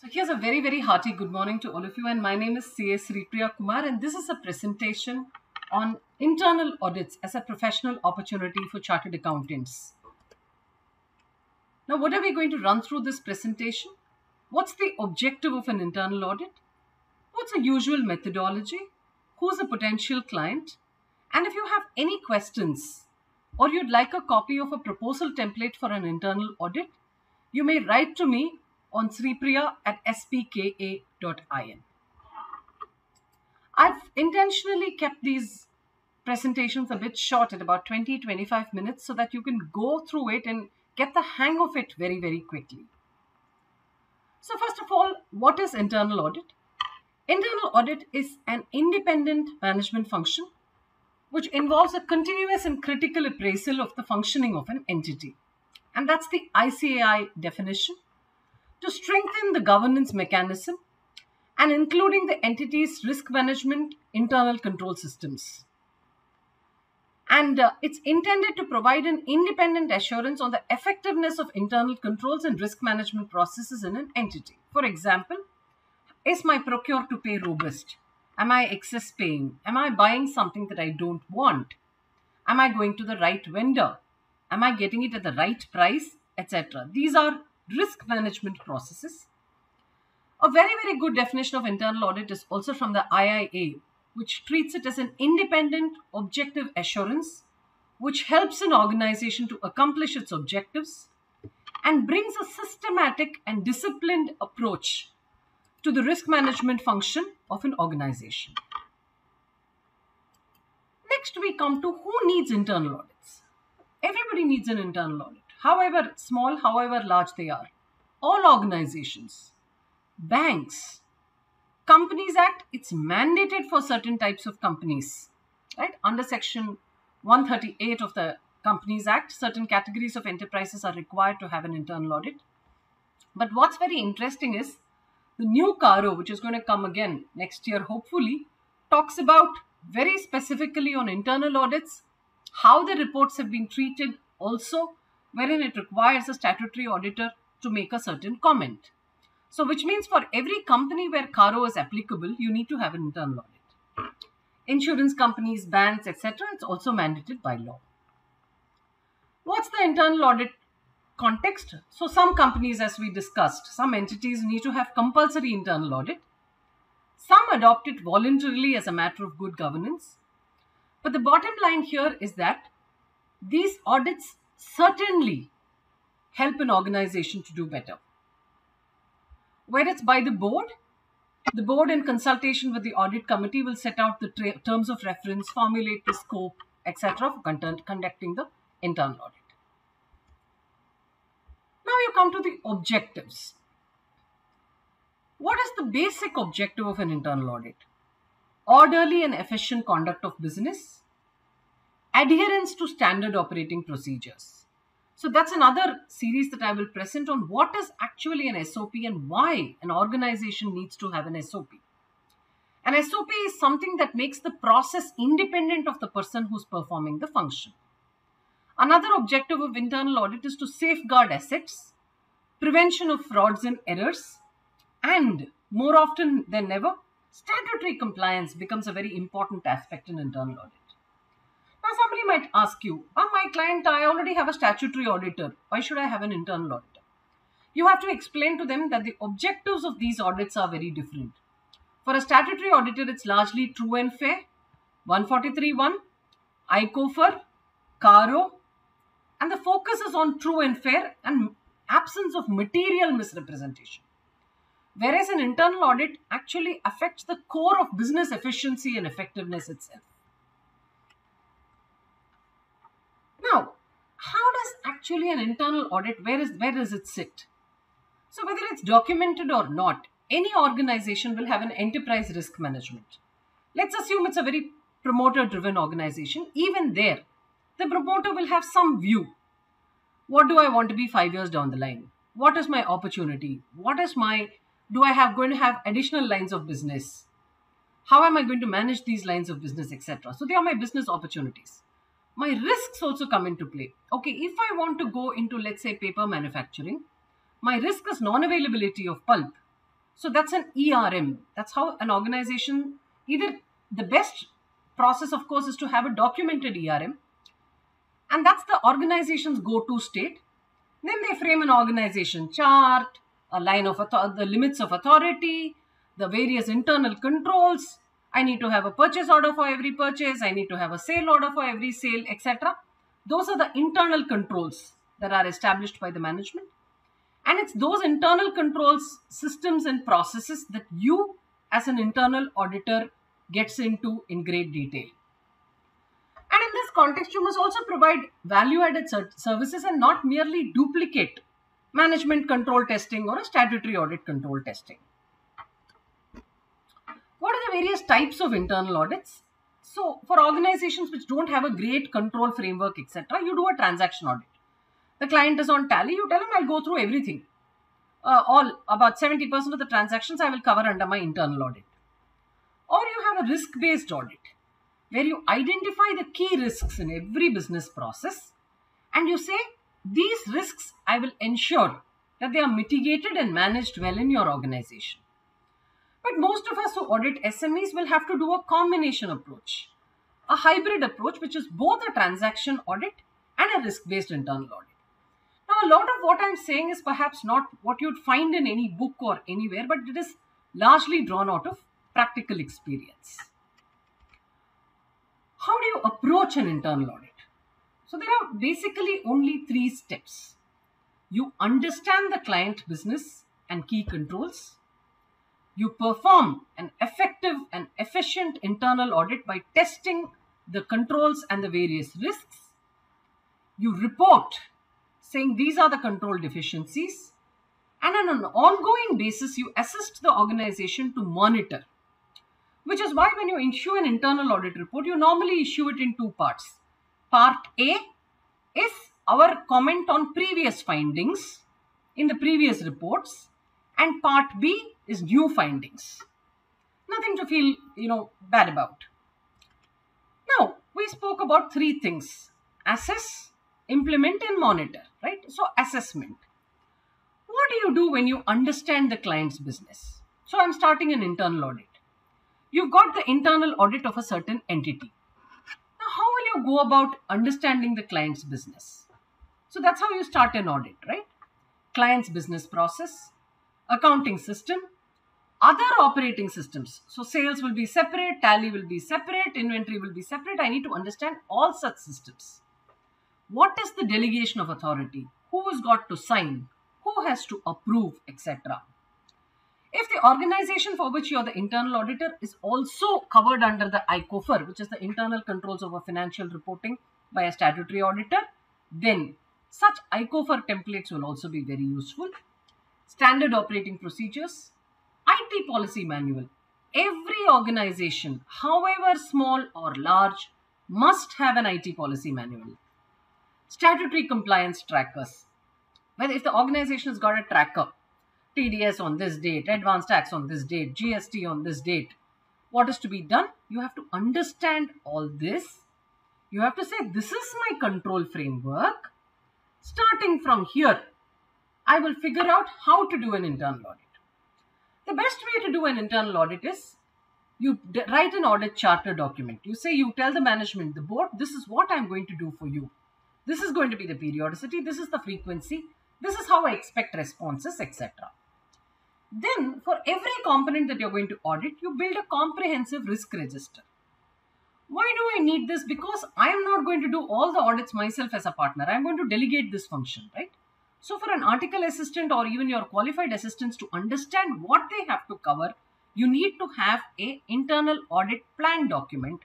So here's a very, very hearty good morning to all of you, and my name is C.A. Sripriya Kumar, and this is a presentation on internal audits as a professional opportunity for chartered accountants. Now, what are we going to run through this presentation? What's the objective of an internal audit? What's a usual methodology? Who's a potential client? And if you have any questions or you'd like a copy of a proposal template for an internal audit, you may write to me on sripriya@spka.in. I've intentionally kept these presentations a bit short at about 20-25 minutes so that you can go through it and get the hang of it very, very quickly. So first of all, what is internal audit? Internal audit is an independent management function which involves a continuous and critical appraisal of the functioning of an entity. And that's the ICAI definition, to strengthen the governance mechanism and including the entity's risk management, internal control systems. And it's intended to provide an independent assurance on the effectiveness of internal controls and risk management processes in an entity. For example, is my procure to pay robust? Am I excess paying? Am I buying something that I don't want? Am I going to the right vendor? Am I getting it at the right price? Etc. These are risk management processes. A very, very good definition of internal audit is also from the IIA, which treats it as an independent, objective assurance which helps an organization to accomplish its objectives and brings a systematic and disciplined approach to the risk management function of an organization. Next, we come to who needs internal audits. Everybody needs an internal audit, however small, however large they are. All organizations, banks, Companies Act, it's mandated for certain types of companies, right? Under section 138 of the Companies Act, certain categories of enterprises are required to have an internal audit. But what's very interesting is the new CARO, which is going to come again next year, hopefully, talks about very specifically on internal audits, how the reports have been treated also, wherein it requires a statutory auditor to make a certain comment. So which means for every company where CARO is applicable, you need to have an internal audit. Insurance companies, banks, etc., it's also mandated by law. What's the internal audit context? So some companies, as we discussed, some entities need to have compulsory internal audit. Some adopt it voluntarily as a matter of good governance. But the bottom line here is that these audits certainly help an organization to do better. Where it's by the board in consultation with the audit committee will set out the terms of reference, formulate the scope, etc. for conducting the internal audit. Now you come to the objectives. What is the basic objective of an internal audit? Orderly and efficient conduct of business, adherence to standard operating procedures. So that's another series that I will present on what is actually an SOP and why an organization needs to have an SOP. An SOP is something that makes the process independent of the person who's performing the function. Another objective of internal audit is to safeguard assets, prevention of frauds and errors, and more often than ever, statutory compliance becomes a very important aspect in internal audit. Now, somebody might ask you, my client, I already have a statutory auditor. Why should I have an internal auditor? You have to explain to them that the objectives of these audits are very different. For a statutory auditor, it's largely true and fair, 143(1), ICOFER, CARO, and the focus is on true and fair and absence of material misrepresentation. Whereas an internal audit actually affects the core of business efficiency and effectiveness itself. Now, how does actually an internal audit, where does it sit? So whether it's documented or not, any organization will have an enterprise risk management. Let's assume it's a very promoter-driven organization. Even there, the promoter will have some view. What do I want to be 5 years down the line? What is my opportunity? Do I going to have additional lines of business? How am I going to manage these lines of business, etc.? So they are my business opportunities. My risks also come into play. Okay, if I want to go into, let's say, paper manufacturing, my risk is non-availability of pulp. So that's an ERM. That's how an organization, either the best process, of course, is to have a documented ERM. And that's the organization's go-to state. Then they frame an organization chart, a line of the limits of authority, the various internal controls. I need to have a purchase order for every purchase. I need to have a sale order for every sale, etc. Those are the internal controls that are established by the management. And it's those internal controls, systems and processes that you as an internal auditor gets into in great detail. And in this context, you must also provide value-added services and not merely duplicate management control testing or a statutory audit control testing. What are the various types of internal audits? So, for organizations which don't have a great control framework, etc., you do a transaction audit. The client is on tally, you tell them, I'll go through everything. All about 70% of the transactions I will cover under my internal audit. Or you have a risk-based audit, where you identify the key risks in every business process and you say, these risks I will ensure that they are mitigated and managed well in your organization. But most of us who audit SMEs will have to do a combination approach, a hybrid approach, which is both a transaction audit and a risk-based internal audit. Now, a lot of what I'm saying is perhaps not what you'd find in any book or anywhere, but it is largely drawn out of practical experience. How do you approach an internal audit? So there are basically only 3 steps. You understand the client business and key controls. You perform an effective and efficient internal audit by testing the controls and the various risks. You report saying these are the control deficiencies. And on an ongoing basis, you assist the organization to monitor. Which is why when you issue an internal audit report, you normally issue it in 2 parts. Part A is our comment on previous findings in the previous reports, and part B is new findings. Nothing to feel, bad about. Now, we spoke about 3 things: assess, implement and monitor, right? So, assessment. What do you do when you understand the client's business? So, I'm starting an internal audit. You've got the internal audit of a certain entity. Now, how will you go about understanding the client's business? So that's how you start an audit, right? Client's business process, accounting system, other operating systems. So sales will be separate, tally will be separate, inventory will be separate. I need to understand all such systems. What is the delegation of authority? Who has got to sign? Who has to approve, etc. If the organization for which you are the internal auditor is also covered under the ICOFR, which is the internal controls over financial reporting by a statutory auditor, then such ICOFR templates will also be very useful. Standard operating procedures, IT policy manual. Every organization, however small or large, must have an IT policy manual. Statutory compliance trackers. Well, if the organization has got a tracker, TDS on this date, advance tax on this date, GST on this date. What is to be done? You have to understand all this. You have to say, this is my control framework. Starting from here, I will figure out how to do an internal audit. The best way to do an internal audit is you write an audit charter document. You tell the management, the board, this is what I'm going to do for you. This is going to be the periodicity. This is the frequency. This is how I expect responses, etc. Then, for every component that you're going to audit, you build a comprehensive risk register. Why do I need this? Because I am not going to do all the audits myself as a partner. I'm going to delegate this function, right? So, for an article assistant or even your qualified assistants to understand what they have to cover, you need to have an internal audit plan document,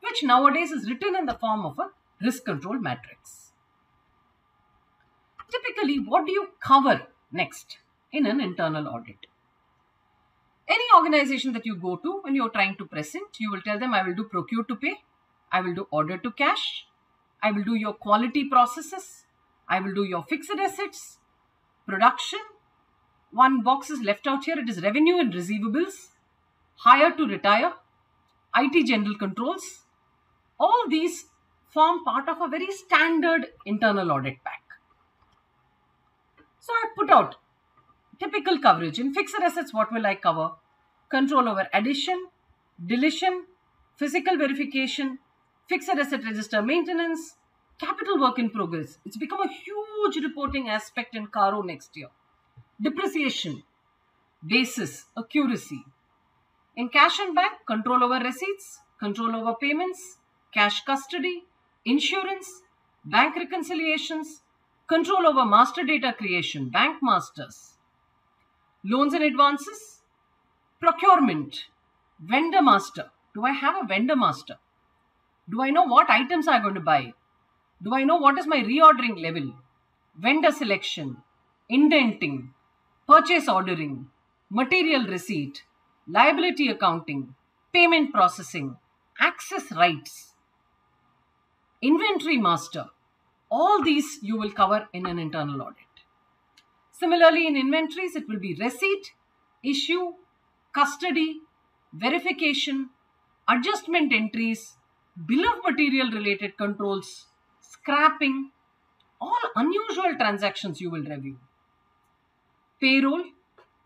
which nowadays is written in the form of a risk control matrix. Typically, what do you cover next in an internal audit? Any organization that you go to, when you're trying to present, you will tell them, I will do procure to pay, I will do order to cash, I will do your quality processes, I will do your fixed assets, production. One box is left out here, it is revenue and receivables, hire to retire, IT general controls. All these form part of a very standard internal audit pack. So I put out Typical coverage. In fixed assets, what will I cover? Control over addition, deletion, physical verification, fixed asset register maintenance, capital work in progress. It's become a huge reporting aspect in Caro next year. Depreciation, basis, accuracy. In cash and bank, control over receipts, control over payments, cash custody, insurance, bank reconciliations, control over master data creation, bank masters, loans and advances, procurement, vendor master. Do I have a vendor master? Do I know what items I'm going to buy? Do I know what is my reordering level? Vendor selection, indenting, purchase ordering, material receipt, liability accounting, payment processing, access rights, inventory master. All these you will cover in an internal audit. Similarly, in inventories, it will be receipt, issue, custody, verification, adjustment entries, bill of material related controls, scrapping, all unusual transactions you will review. Payroll,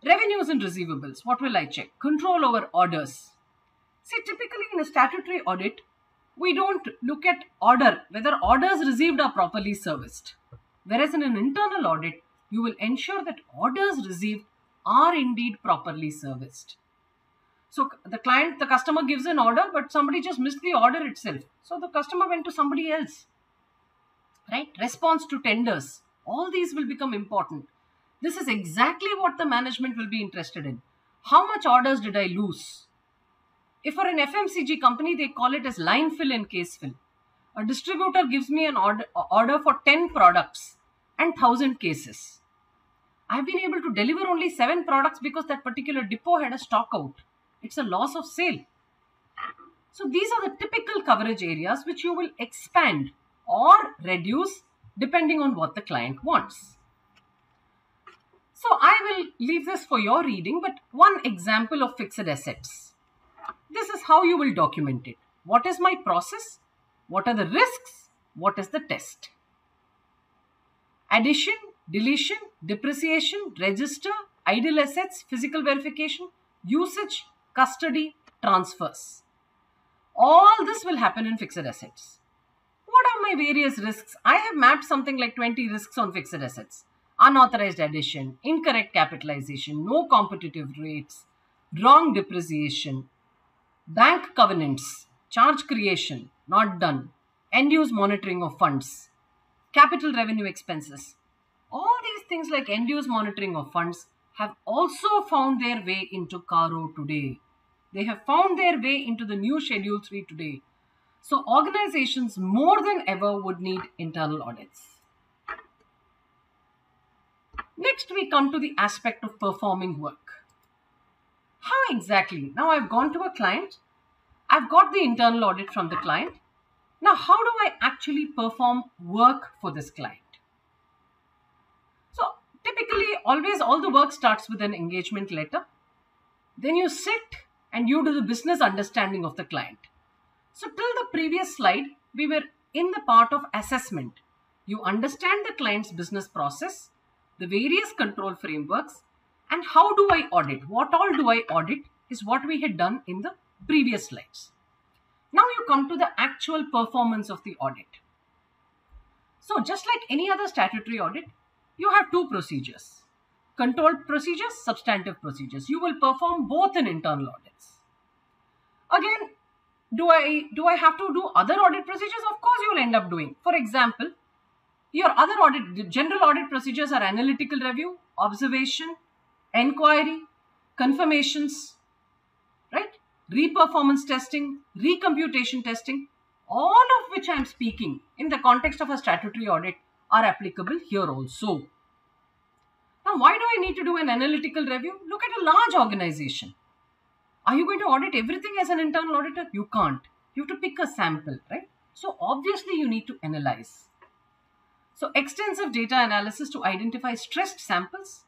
revenues and receivables. What will I check? Control over orders. See, typically in a statutory audit, we don't look at order, whether orders received are properly serviced. Whereas in an internal audit, you will ensure that orders received are indeed properly serviced. So the customer gives an order, but somebody just missed the order itself. So the customer went to somebody else. Right? Response to tenders. All these will become important. This is exactly what the management will be interested in. How much orders did I lose? If for an FMCG company, they call it as line fill and case fill. A distributor gives me an order for 10 products and 1,000 cases. I've been able to deliver only 7 products because that particular depot had a stock out. It's a loss of sale. So these are the typical coverage areas which you will expand or reduce depending on what the client wants. So I will leave this for your reading, but one example of fixed assets. This is how you will document it. What is my process? What are the risks? What is the test? Addition, deletion, depreciation, register, idle assets, physical verification, usage, custody, transfers. All this will happen in fixed assets. What are my various risks? I have mapped something like 20 risks on fixed assets. Unauthorized addition, incorrect capitalization, no competitive rates, wrong depreciation, bank covenants, charge creation, not done, end-use monitoring of funds, capital revenue expenses. All these things like end-use monitoring of funds have also found their way into Caro today. They have found their way into the new Schedule 3 today. So organizations more than ever would need internal audits. Next, we come to the aspect of performing work. How exactly? Now I've gone to a client. I've got the internal audit from the client. Now, how do I actually perform work for this client? So typically, always all the work starts with an engagement letter. Then you sit and you do the business understanding of the client. So till the previous slide, we were in the part of assessment. You understand the client's business process, the various control frameworks, and how do I audit? What all do I audit is what we had done in the previous slides. Now you come to the actual performance of the audit. So just like any other statutory audit, you have two procedures. Controlled procedures, substantive procedures. You will perform both in internal audits. Again, do I have to do other audit procedures? Of course you will end up doing. For example, your other audit, general audit procedures are analytical review, observation, enquiry, confirmations, right? Re-performance testing, recomputation testing, all of which I am speaking in the context of a statutory audit are applicable here also. Now, why do I need to do an analytical review? Look at a large organization. Are you going to audit everything as an internal auditor? You can't. You have to pick a sample, right? So obviously you need to analyze. So extensive data analysis to identify stressed samples,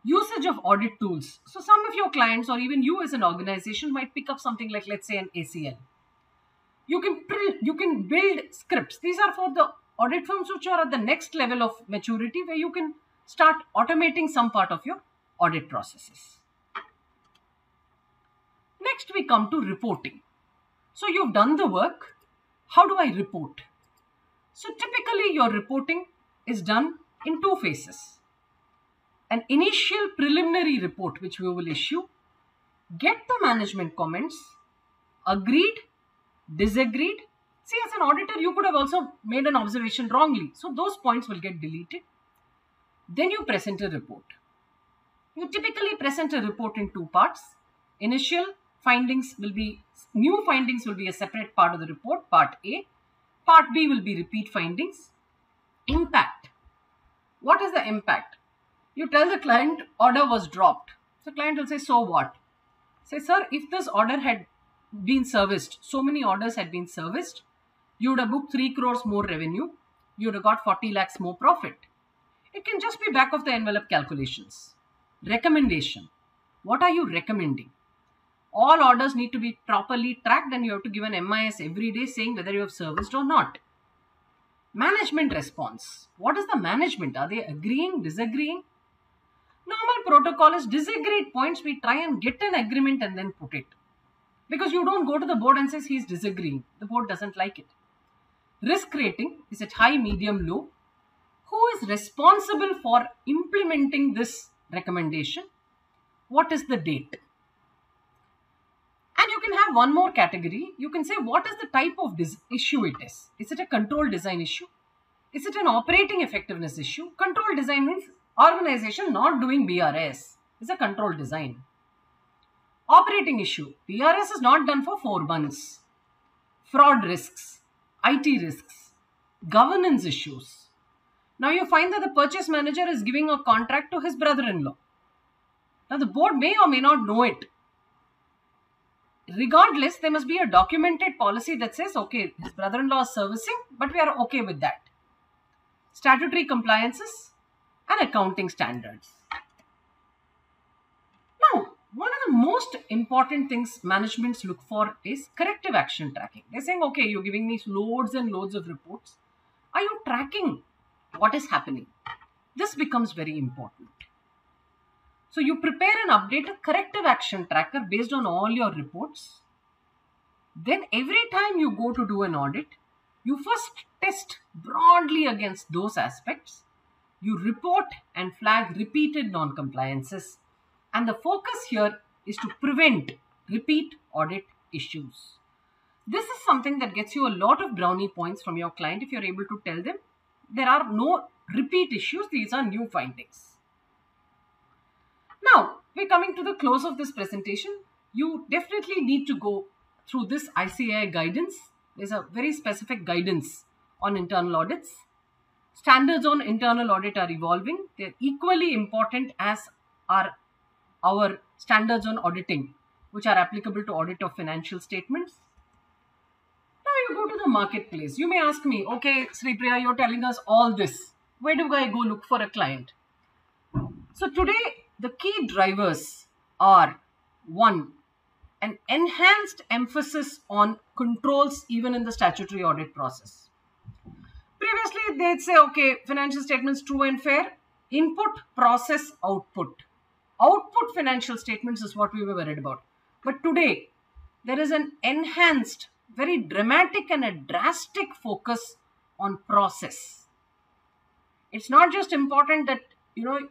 usage of audit tools. So some of your clients or even you as an organization might pick up something like, let's say, an ACL. You can build scripts. These are for the audit firms which are at the next level of maturity where you can start automating some part of your audit processes. Next, we come to reporting. So you've done the work. How do I report? So typically your reporting is done in two phases. An initial preliminary report which we will issue, get the management comments, agreed, disagreed. See, as an auditor, you could have also made an observation wrongly. So those points will get deleted. Then you present a report. You typically present a report in two parts. Initial findings will be, new findings will be a separate part of the report, part A. Part B will be repeat findings. Impact. What is the impact? You tell the client order was dropped. The client will say, so what? Say, sir, if this order had been serviced, so many orders had been serviced, you would have booked 3 crores more revenue. You would have got 40 lakhs more profit. It can just be back of the envelope calculations. Recommendation. What are you recommending? All orders need to be properly tracked and you have to give an MIS every day saying whether you have serviced or not. Management response. What is the management? Are they agreeing, disagreeing? Normal protocol is disagreed points. We try and get an agreement and then put it. Because you don't go to the board and say he's disagreeing. The board doesn't like it. Risk rating. Is it high, medium, low? Who is responsible for implementing this recommendation? What is the date? And you can have one more category. You can say what is the type of issue it is. Is it a control design issue? Is it an operating effectiveness issue? Control design means organization not doing BRS. It's a control design. Operating issue. BRS is not done for 4 months. Fraud risks, IT risks, governance issues. Now you find that the purchase manager is giving a contract to his brother-in-law. Now the board may or may not know it. Regardless, there must be a documented policy that says, okay, his brother-in-law is servicing, but we are okay with that. Statutory compliances and accounting standards. Now, one of the most important things managements look for is corrective action tracking. They're saying, okay, you're giving me loads and loads of reports. Are you tracking what is happening? This becomes very important. So you prepare and update a corrective action tracker based on all your reports. Then every time you go to do an audit, you first test broadly against those aspects. You report and flag repeated non-compliances. And the focus here is to prevent repeat audit issues. This is something that gets you a lot of brownie points from your client if you're able to tell them there are no repeat issues, these are new findings. Now, we're coming to the close of this presentation. You definitely need to go through this ICAI guidance. There's a very specific guidance on internal audits. Standards on internal audit are evolving. They're equally important as are our standards on auditing, which are applicable to audit of financial statements. Now you go to the marketplace. You may ask me, okay, Sri Priya, you're telling us all this. Where do I go look for a client? So today, the key drivers are 1. An enhanced emphasis on controls even in the statutory audit process. Previously, they'd say, okay, financial statements true and fair, input, process, output. Output financial statements is what we were worried about. But today, there is an enhanced, very dramatic and a drastic focus on process. It's not just important that, your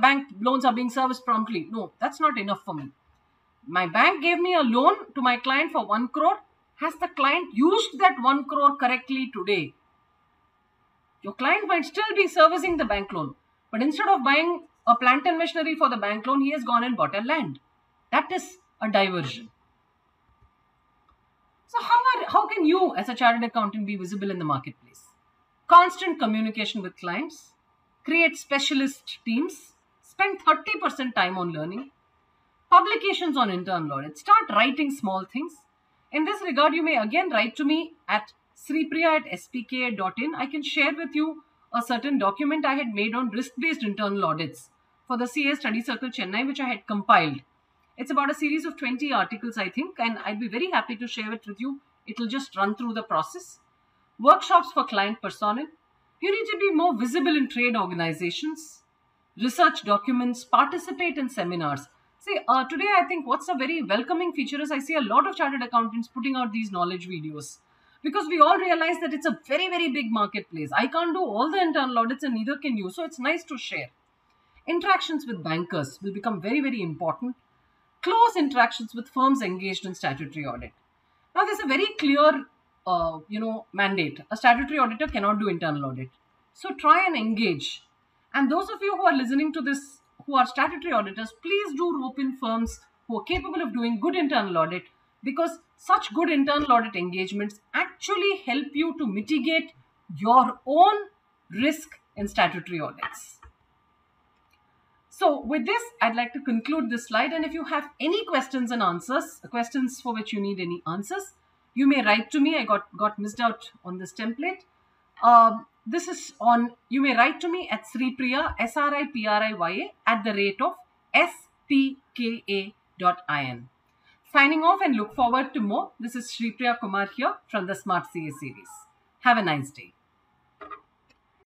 bank loans are being serviced promptly. No, that's not enough for me. My bank gave me a loan to my client for 1 crore. Has the client used that 1 crore correctly today? Your client might still be servicing the bank loan, but instead of buying a plant and machinery for the bank loan, he has gone and bought a land. That is a diversion. So how can you as a chartered accountant be visible in the marketplace? Constant communication with clients. Create specialist teams, spend 30% time on learning, publications on internal audit, start writing small things. In this regard, you may again write to me at sripriya@spka.in. I can share with you a certain document I had made on risk-based internal audits for the CA Study Circle Chennai, which I had compiled. It's about a series of 20 articles, I think, and I'd be very happy to share it with you. It will just run through the process. Workshops for client personnel. You need to be more visible in trade organizations. research documents, participate in seminars. See, today I think what's a very welcoming feature is I see a lot of chartered accountants putting out these knowledge videos, because we all realize that it's a very, very big marketplace. I can't do all the internal audits and neither can you. So it's nice to share. Interactions with bankers will become very, very important. Close interactions with firms engaged in statutory audit. Now, there's a very clear, mandate. A statutory auditor cannot do internal audit. So try and engage. And those of you who are listening to this, who are statutory auditors, please do rope in firms who are capable of doing good internal audit, because such good internal audit engagements actually help you to mitigate your own risk in statutory audits. So with this, I'd like to conclude this slide. And if you have any questions and answers, questions for which you need any answers, you may write to me. I got missed out on this template. You may write to me at Sripriya, SRIPRIYA, @spka.in. Signing off and look forward to more. This is Sripriya Kumar here from the Smart CA series. Have a nice day.